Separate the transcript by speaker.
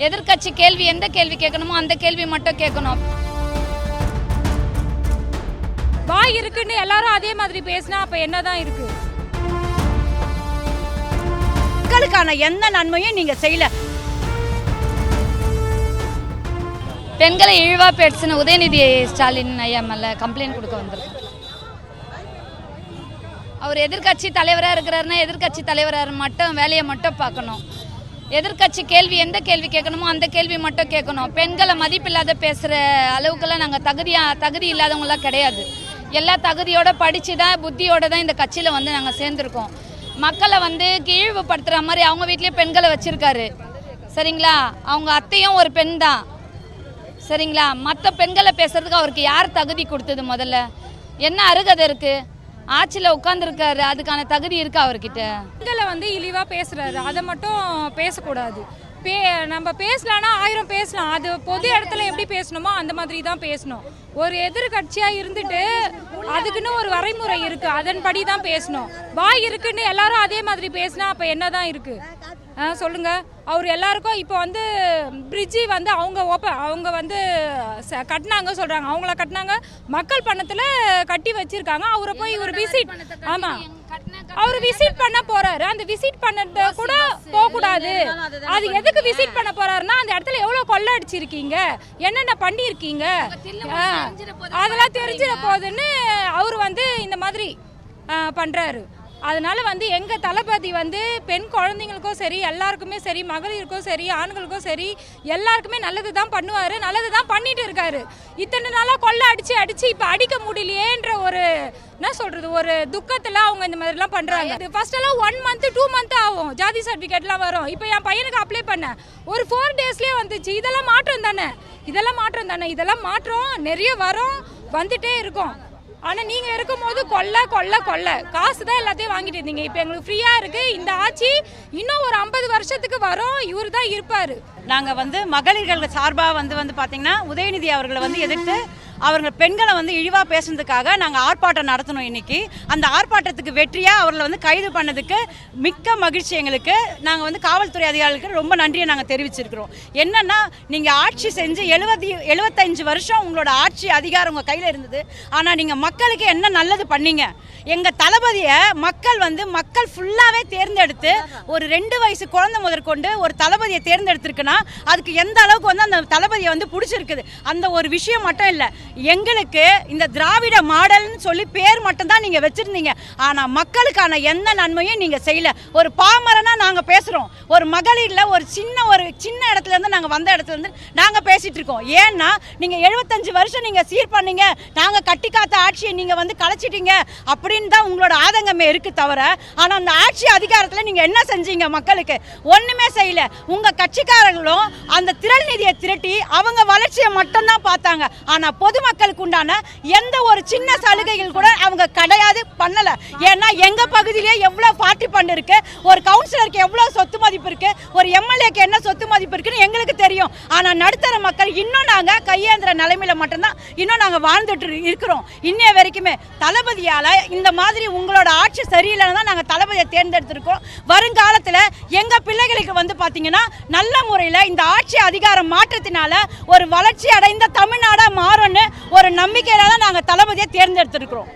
Speaker 1: எதிர்க்கட்சி கேள்வி எந்த கேள்வி கேட்கணுமோ அந்த கேள்வி மட்டும் கேட்கணும்.
Speaker 2: வாய் இருக்குன்னு எல்லாரும் அதே மாதிரி பேசினா அப்ப என்னதான் இருக்கு?
Speaker 3: மக்களுக்கான எந்த நன்மையும் நீங்க செய்யல.
Speaker 1: பெண்களை இழிவா பேசுன உதயநிதி ஸ்டாலின் ஐயா மேல கம்ப்ளைண்ட் கொடுக்க வந்திருக்கோம். அவர் எதிர்க்கட்சி தலைவராக இருக்கிறாருன்னா எதிர்க்கட்சி தலைவராக மட்டும் வேலையை மட்டும் பார்க்கணும். எதிர்க்கட்சி கேள்வி எந்த கேள்வி கேட்கணுமோ அந்த கேள்வி மட்டும் கேட்கணும். பெண்களை மதிப்பில்லாத பேசுகிற அளவுக்குலாம் நாங்கள் தகுதி இல்லாதவங்களாம் கிடையாது. எல்லா தகுதியோட படித்து தான் புத்தியோடு தான் இந்த கட்சியில் வந்து நாங்கள் சேர்ந்துருக்கோம். மக்களை வந்து இழிவுபடுத்துகிற மாதிரி அவங்க வீட்லேயே பெண்களை வச்சுருக்காரு. சரிங்களா? அவங்க அத்தையும் ஒரு பெண் தான். சரிங்களா? மற்ற பெண்களை பேசுறதுக்கு அவருக்கு யார் தகுதி கொடுத்தது? முதல்ல என்ன அருகதை இருக்குது? ஆட்சியில் உட்காந்துருக்காரு, அதுக்கான தகுதி இருக்கா அவர்கிட்ட?
Speaker 2: பெண்களை வந்து இழிவா பேசுறாரு, அதை மட்டும் பேசக்கூடாது. நம்ம பேசலான்னா 1000 பேசலாம். அது பொது இடத்துல எப்படி பேசணுமோ அந்த மாதிரி தான் பேசணும். ஒரு எதிர்கட்சியா இருந்துட்டு அதுக்குன்னு ஒரு வரைமுறை இருக்கு, அதன்படி தான் பேசணும். வாய் இருக்குன்னு எல்லாரும் அதே மாதிரி பேசினா அப்ப என்னதான் இருக்கு? சொல்லுங்க. அவர் எல்லாருக்கும் இப்போ வந்து பிரிட்ஜி வந்து அவங்க வந்து கட்டினாங்க சொல்றாங்க. அவங்கள கட்டினாங்க, மக்கள் பணத்துல கட்டி வச்சிருக்காங்க. அவரை போய் ஒரு விசிட், ஆமா அவர் விசிட் பண்ண போறாரு. அந்த விசிட் பண்ண கூட போக கூடாது. அது எதுக்கு விசிட் பண்ண போறாருன்னா அந்த இடத்துல எவ்வளவு கொள்ளை அடிச்சிருக்கீங்க, என்னென்ன பண்ணிருக்கீங்க, அதெல்லாம் தெரிஞ்சிட போகுதுன்னு அவரு வந்து இந்த மாதிரி பண்றாரு. அதனால வந்து எங்க தளபதி வந்து பெண் குழந்தைங்களுக்கும் சரி, எல்லாருக்குமே சரி, மகளிருக்கும் சரி, ஆண்களுக்கும் சரி, எல்லாருக்குமே நல்லது தான் பண்ணுவாரு, நல்லது தான் பண்ணிட்டு இருக்காரு. இத்தனை நாளா கொள்ளை அடிச்சு இப்ப அடிக்க முடியலையேன்ற ஒரு என்ன சொல்றது, ஒரு துக்கத்துல அவங்க இந்த மாதிரி எல்லாம் பண்றாங்க. ஃபர்ஸ்ட் எல்லாம் 1 month 2 month ஆகும் ஜாதி சர்டிபிகேட்லாம் வரும். இப்ப என் பையனுக்கு அப்ளை பண்ண ஒரு 4 daysலயே வந்துச்சு. இதெல்லாம் மாற்றம் தானே, இதெல்லாம் மாற்றம் நிறைய வரும், வந்துட்டே இருக்கும். ஆனா நீங்க இருக்கும்போது கொள்ள காசு தான் எல்லாத்தையும் வாங்கிட்டு இருந்தீங்க. இப்ப எங்களுக்கு ஃப்ரீயா இருக்கு. இந்த ஆட்சி இன்னும் ஒரு 50 வருஷத்துக்கு வரும், இவரு தான் இருப்பாரு.
Speaker 3: நாங்க வந்து மகளிர்கள் சார்பா வந்து பாத்தீங்கன்னா உதயநிதி அவர்களை வந்து எதிர்த்து அவங்க பெண்களை வந்து இழிவா பேசுறதுக்காக நாங்க ஆர்ப்பாட்டம் நடத்தணும். இன்னைக்கு அந்த ஆர்ப்பாட்டத்துக்கு வெற்றியா அவர்களை வந்து கைது பண்ணதுக்கு மிக்க மகிழ்ச்சி எங்களுக்கு. நாங்க வந்து காவல்துறை அதிகாரிகளுக்கு ரொம்ப நன்றியை நாங்க தெரிவிச்சிருக்கிறோம். என்னன்னா, நீங்க ஆட்சி செஞ்சு 75 வருஷம் உங்களோட ஆட்சி அதிகாரம் உங்க கையில இருந்தது. ஆனா நீங்க மக்களுக்கு என்ன நல்லது பண்ணீங்க? எங்க தளபதியை மக்கள் ஃபுல்லாவே தேர்ந்தெடுத்து ஒரு 2 வயசு குழந்தை முதற்கொண்டு ஒரு தளபதியை தேர்ந்தெடுத்திருக்குன்னா அதுக்கு எந்த அளவுக்கு வந்து அந்த தளபதியை வந்து பிடிச்சிருக்குது. அந்த ஒரு விஷயம் மட்டும் இல்லை, எங்களுக்கு இந்த திராவிட மாடல்னு சொல்லி பேர் மட்டும் தான் நீங்க வச்சிருந்தீங்க. ஆனா மக்களுக்கான எந்த நன்மையும் நீங்க செய்யல. ஒரு பாமரனா நாங்க பேசுறோம், ஒரு மகளிர்ல ஒரு சின்ன இடத்துல இருந்து நாங்க வந்த இடத்துல இருந்து நாங்க பேசிட்டு இருக்கோம். ஏன்னா நீங்க 75 வருஷம் நீங்க சீர் பண்ணீங்க, நாங்க கட்டி காத்த ஆட்சியை நீங்க வந்து கலைச்சிட்டீங்க அப்படின்னு தான் உங்களோட ஆதங்கமே இருக்கு தவிர, ஆனா அந்த ஆட்சி அதிகாரத்துல நீங்க என்ன செஞ்சீங்க? மக்களுக்கு ஒண்ணுமே செய்யல. உங்க கட்சிக்காரர்களும் அந்த திரள் நிதியை திரட்டி அவங்க வளர்ச்சியை மட்டும் தான் பார்த்தாங்க. ஆனா பொதுமக்களுக்கு உண்டான எந்த ஒரு சின்ன சலுகைகள் கூட அவங்க கிடையாது, பண்ணல. ஏன்னா எங்க பகுதியிலே எவ்வளவு பார்ட்டி ஃபண்ட் இருக்கு, ஒரு கவுன்சிலருக்கு எவ்வளவு சொத்து மதிப்பு இருக்கு, ஒரு எம்எல்ஏக்கு என்ன சொத்து மதிப்பு இருக்குன்னு எங்களுக்கு தெரியும். ஆனா நடுத்தர மக்கள் இன்னும் நாங்க கையேந்திர நிலைமையில மட்டும்தான் இன்னும் நாங்க வாழ்ந்துட்டு இருக்கிறோம். இன்னைய வரைக்குமே தளபதியால இந்த மாதிரி உங்களோட ஆட்சி சரியில்லைன்னு தான் நாங்க தளபதியை தேர்ந்தெடுத்திருக்கோம். வருங்காலத்துல எங்க பிள்ளைகளுக்கு வந்து பாத்தீங்கன்னா நல்ல முறையில இந்த ஆட்சி அதிகாரம் மாற்றத்தினால ஒரு வளர்ச்சி அடைந்த தமிழ்நாடா மாறும்னு ஒரு நம்பிக்கையில தான் நாங்க தளபதியை தேர்ந்தெடுத்திருக்கிறோம்.